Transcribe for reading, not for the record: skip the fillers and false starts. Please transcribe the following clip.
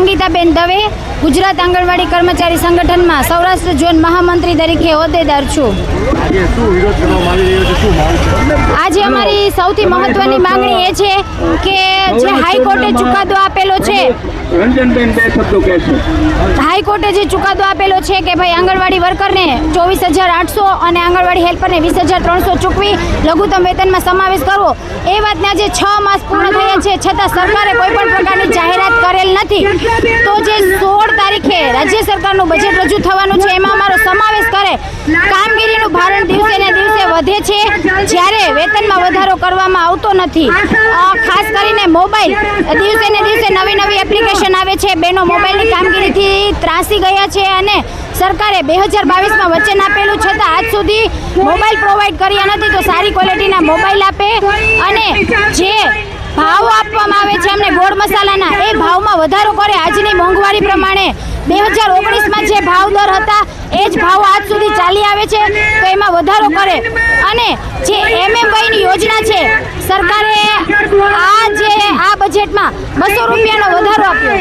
સંગીતાબેન દવે, ગુજરાત આંગણવાડી કર્મચારી સંગઠનમાં સૌરાષ્ટ્ર ઝોન મહામંત્રી તરીકે હોદ્દેદાર છું। આજે અમારી સૌથી મહત્વની માંગણી એ છે કે જે હાઈકોર્ટે ચુકાદો આપેલો છે, હાઈકોર્ટે જે ચુકાદો આપેલો છે કે ભાઈ આંગણવાડી વર્કરને 24,800 અને આંગણવાડી હેલ્પરને 20,300 ચૂકવી લઘુત્તમ વેતનમાં સમાવેશ કરવો, એ વાતને આજે 6 માસ પૂર્ણ થયા છે છતાં સરકારે કોઈ પણ પ્રકારની જાહેરાત કરેલ નથી। તો જે 16 તારીખે રાજ્ય સરકારનું બજેટ રજૂ થવાનું છે એમાં અમારો સમાવેશ કરે। કામગીરીનું ભારણ દિવસે ને દિવસે વધે છે જ્યારે વેતનમાં વધારો કરવામાં આવતો નથી। ખાસ કરીને મોબાઈલ દિવસે ને દિવસે નવી એપ્લિકેશન આવે છે, બહેનો મોબાઈલની કામગીરીથી ત્રાસી ગયા છે અને સરકારે 2022માં વચન આપેલું છતાં આજ સુધી મોબાઈલ પ્રોવાઈડ કર્યા નથી। તો સારી ક્વોલિટીના મોબાઈલ આપે અને જે ભાવ આપવામાં આવે છે અમને ગોળ મસાલાના, એ ભાવમાં વધારો કરે। આજની મોંઘવારી પ્રમાણે 2019માં જે ભાવ દર હતા એ જ ભાવ આજ સુધી ચાલી આવે છે, તો એમાં વધારો કરે। અને જે MMYની યોજના છે, સરકારે આ બજેટમાં 200 રૂપિયાનો વધારો આપ્યો।